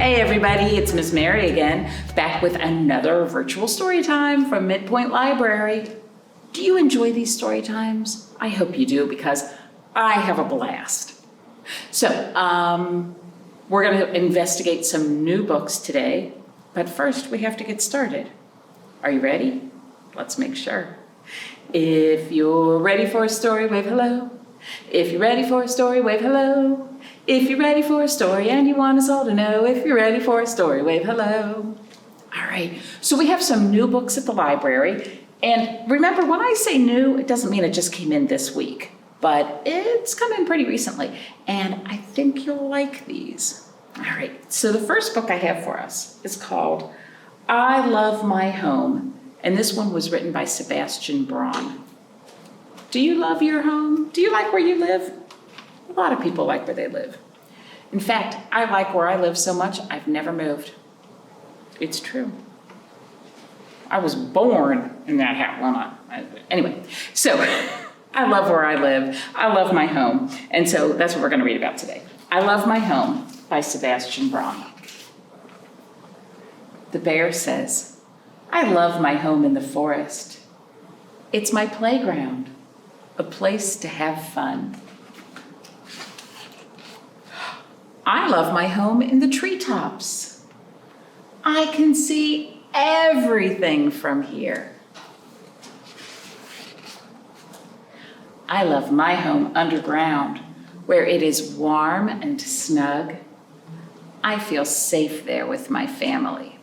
Hey everybody, it's Miss Mary again, back with another virtual story time from Midpoint Library. Do you enjoy these story times? I hope you do because I have a blast. So, we're going to investigate some new books today, but first we have to get started. Are you ready? Let's make sure. If you're ready for a story, wave hello. If you're ready for a story, wave hello. If you're ready for a story and you want us all to know, if you're ready for a story, wave hello. All right, so we have some new books at the library. And remember, when I say new, it doesn't mean it just came in this week, but it's come in pretty recently. And I think you'll like these. All right, so the first book I have for us is called I Love My Home. And this one was written by Sebastien Braun. Do you love your home? Do you like where you live? A lot of people like where they live. In fact, I like where I live so much, I've never moved. It's true. I was born in that house. Anyway, so I love where I live. I love my home. And so that's what we're going to read about today. I Love My Home by Sebastien Braun. The bear says, I love my home in the forest. It's my playground, a place to have fun. I love my home in the treetops. I can see everything from here. I love my home underground, where it is warm and snug. I feel safe there with my family.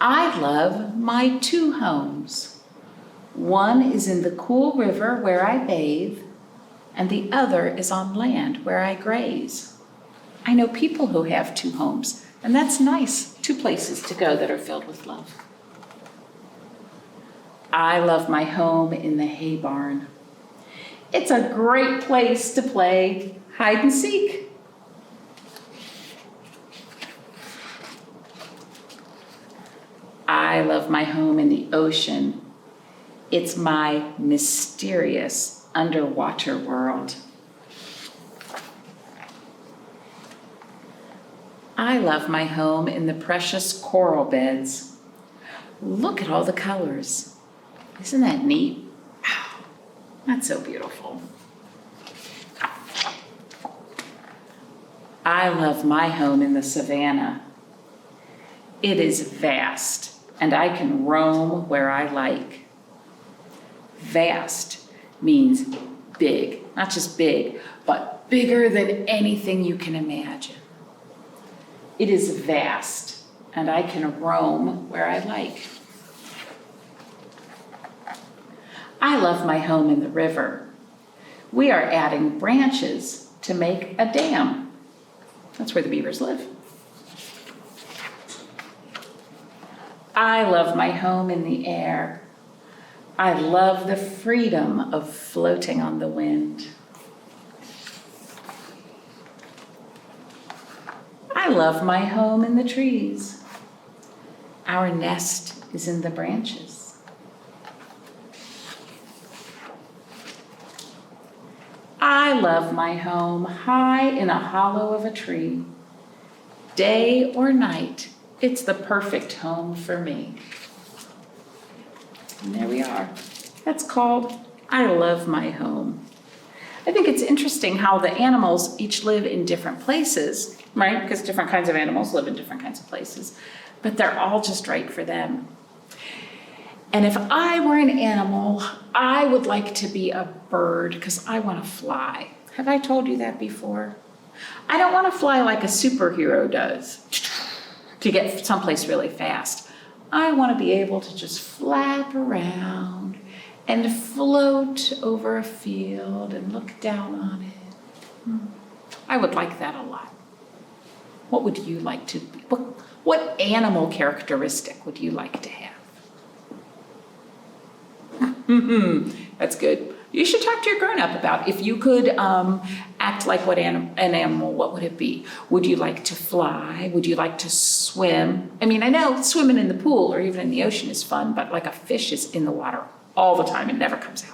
I love my two homes. One is in the cool river where I bathe, and the other is on land where I graze. I know people who have two homes, and that's nice, two places to go that are filled with love. I love my home in the hay barn. It's a great place to play hide and seek. I love my home in the ocean. It's my mysterious underwater world. I love my home in the precious coral beds. Look at all the colors. Isn't that neat? Wow, that's so beautiful. I love my home in the savannah. It is vast, and I can roam where I like. Vast means big, not just big, but bigger than anything you can imagine. It is vast, and I can roam where I like. I love my home in the river. We are adding branches to make a dam. That's where the beavers live. I love my home in the air. I love the freedom of floating on the wind. I love my home in the trees. Our nest is in the branches. I love my home high in a hollow of a tree. Day or night, it's the perfect home for me. And there we are. That's called I Love My Home. I think it's interesting how the animals each live in different places, right? Because different kinds of animals live in different kinds of places, but they're all just right for them. And if I were an animal, I would like to be a bird because I want to fly. Have I told you that before? I don't want to fly like a superhero does to get someplace really fast. I want to be able to just flap around and float over a field and look down on it. I would like that a lot. What would you like to be? What animal characteristic would you like to have? That's good. You should talk to your grown-up about if you could act like an animal, what would it be? Would you like to fly? Would you like to swim? I mean, I know swimming in the pool or even in the ocean is fun, but like a fish is in the water all the time and never comes out.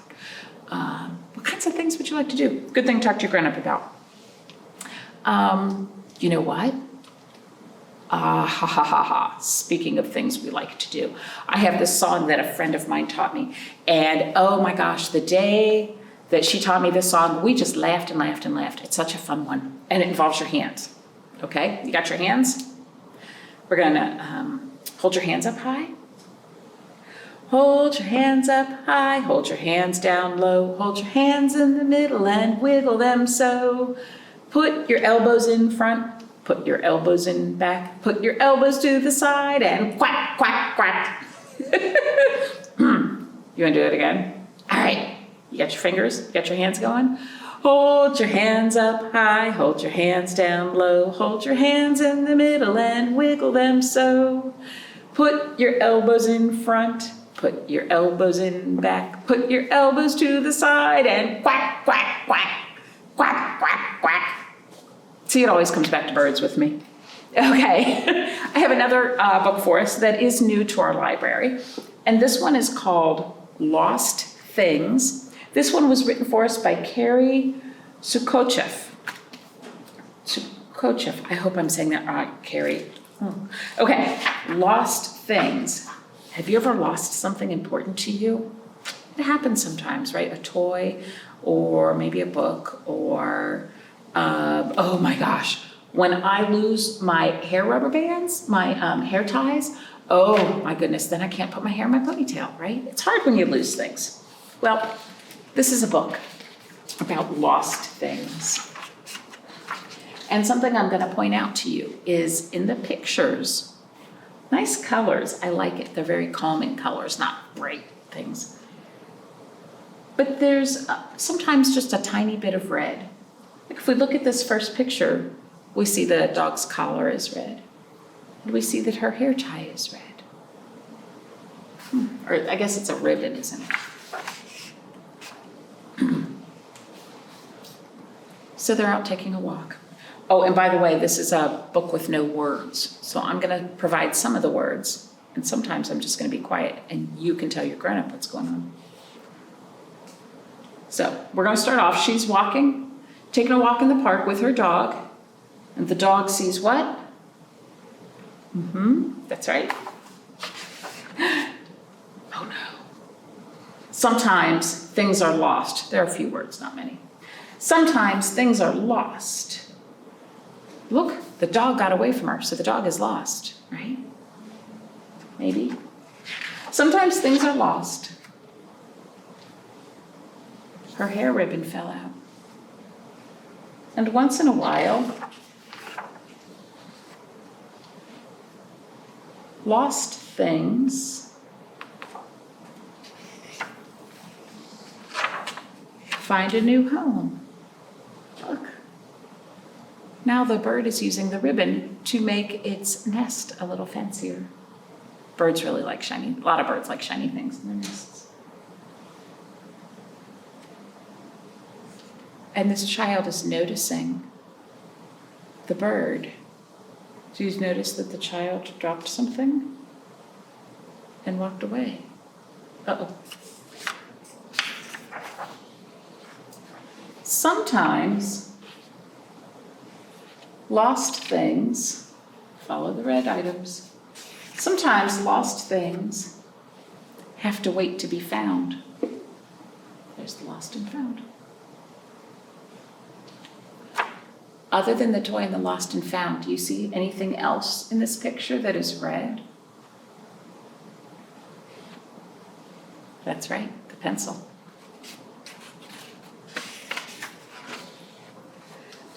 What kinds kinds of things would you like to do? Good thing to talk to your grown-up about. You know what? Speaking of things we like to do, I have this song that a friend of mine taught me. And oh my gosh, the day that she taught me this song, we just laughed and laughed and laughed. It's such a fun one. And it involves your hands. Okay? You got your hands? We're going to hold your hands up high. Hold your hands up high. Hold your hands down low. Hold your hands in the middle and wiggle them so. Put your elbows in front. Put your elbows in back. Put your elbows to the side and quack, quack, quack. You want to do it again? All right. You got your fingers? You got your hands going? Hold your hands up high. Hold your hands down low. Hold your hands in the middle and wiggle them so. Put your elbows in front. Put your elbows in back. Put your elbows to the side and quack, quack, quack. Quack, quack, quack. See, it always comes back to birds with me. Okay, I have another book for us that is new to our library, and this one is called Lost Things. This one was written for us by Carey Sookocheff. Sookocheff, I hope I'm saying that right, Carey. Okay, Lost Things. Have you ever lost something important to you? It happens sometimes, right? A toy, or maybe a book, or oh my gosh, when I lose my hair rubber bands, my hair ties, oh my goodness, then I can't put my hair in my ponytail, right? It's hard when you lose things. Well, this is a book about lost things. And something I'm going to point out to you is in the pictures, nice colors. I like it. They're very calming colors, not bright things. But there's sometimes just a tiny bit of red. Like if we look at this first picture, we see the dog's collar is red. And we see that her hair tie is red. Or I guess it's a ribbon, isn't it? So they're out taking a walk. Oh, and by the way, this is a book with no words. So I'm going to provide some of the words. And sometimes I'm just going to be quiet and you can tell your grown-up what's going on. So we're going to start off. She's taking a walk in the park with her dog. And the dog sees what? That's right. Oh no. Sometimes things are lost. There are a few words, not many. Sometimes things are lost. Look, the dog got away from her, so the dog is lost, right? Maybe. Sometimes things are lost. Her hair ribbon fell out. And once in a while, lost things find a new home. Look. Now the bird is using the ribbon to make its nest a little fancier. Birds really like shiny, a lot of birds like shiny things in their nests. And this child is noticing the bird. Do you notice that the child dropped something and walked away? Uh-oh. Sometimes lost things follow the red items. Sometimes lost things have to wait to be found. There's the lost and found. Other than the toy and the lost and found, do you see anything else in this picture that is red? That's right, the pencil.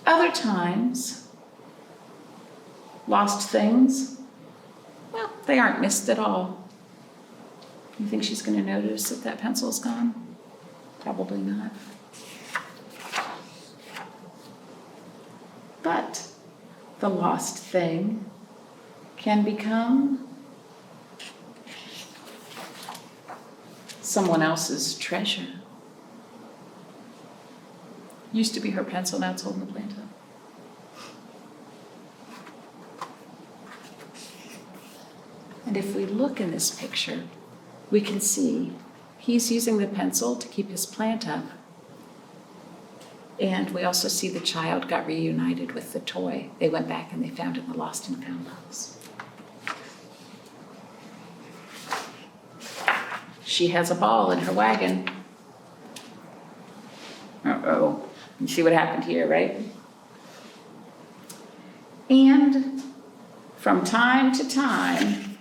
Other times, lost things, well, they aren't missed at all. You think she's going to notice that that pencil's gone? Probably not. But the lost thing can become someone else's treasure. Used to be her pencil, now it's holding the plant up. And if we look in this picture, we can see he's using the pencil to keep his plant up, And we also see the child got reunited with the toy. They went back and they found it in the lost and found box. She has a ball in her wagon. Uh-oh. You see what happened here, right? And from time to time,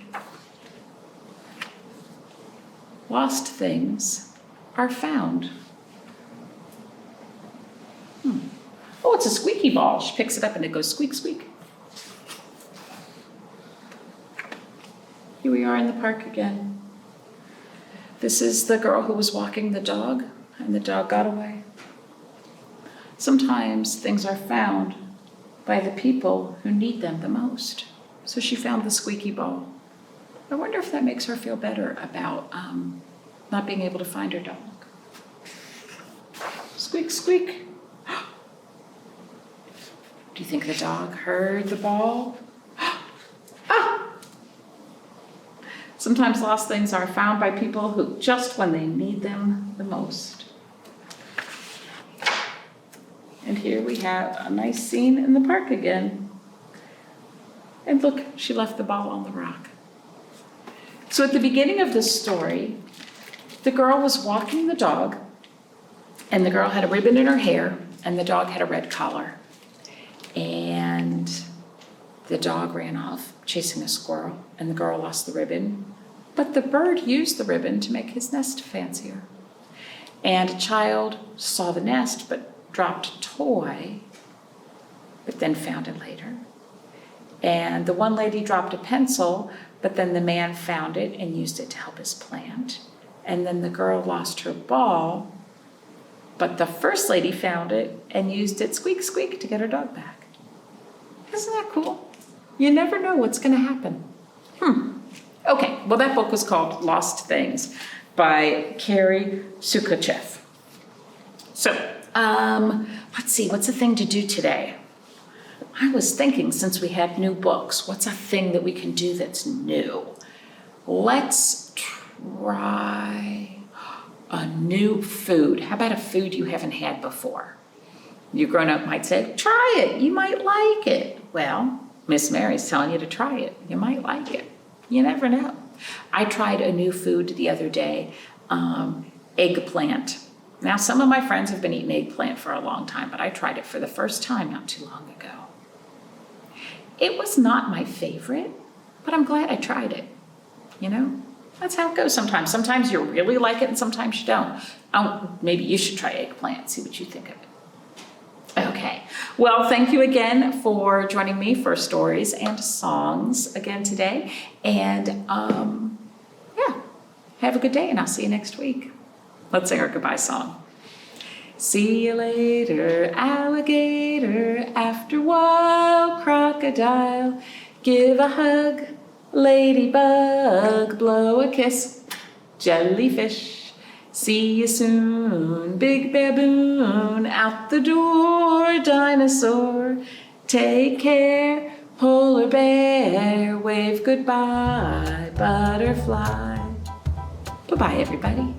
lost things are found. Oh, it's a squeaky ball. She picks it up and it goes squeak, squeak. Here we are in the park again. This is the girl who was walking the dog, and the dog got away. Sometimes things are found by the people who need them the most. So she found the squeaky ball. I wonder if that makes her feel better about not being able to find her dog. Squeak, squeak. Do you think the dog heard the ball? Ah! Sometimes lost things are found by people who just when they need them the most. And here we have a nice scene in the park again. And look, she left the ball on the rock. So at the beginning of this story, the girl was walking the dog, and the girl had a ribbon in her hair, and the dog had a red collar. And the dog ran off chasing a squirrel, and the girl lost the ribbon. But the bird used the ribbon to make his nest fancier. And a child saw the nest but dropped a toy, but then found it later. And the one lady dropped a pencil, but then the man found it and used it to help his plant. And then the girl lost her ball, but the first lady found it and used it squeak, squeak to get her dog back. Isn't that cool? You never know what's going to happen. Okay, well, that book was called Lost Things by Carey, Sookocheff. So, let's see, what's a thing to do today? I was thinking, since we have new books, what's a thing that we can do that's new? Let's try a new food. How about a food you haven't had before? Your grown-up might say, try it, you might like it. Well, Miss Mary's telling you to try it. You might like it. You never know. I tried a new food the other day, eggplant. Now, some of my friends have been eating eggplant for a long time, but I tried it for the first time not too long ago. It was not my favorite, but I'm glad I tried it. You know, that's how it goes sometimes. Sometimes you really like it and sometimes you don't. Maybe you should try eggplant, see what you think of it. Okay, well, thank you again for joining me for Stories and Songs again today. And yeah, have a good day and I'll see you next week. Let's sing our goodbye song. See you later, alligator, after a while, crocodile. Give a hug, ladybug, blow a kiss, jellyfish. See you soon, big baboon, out the door, dinosaur. Take care, polar bear, wave goodbye, butterfly. Bye-bye, everybody.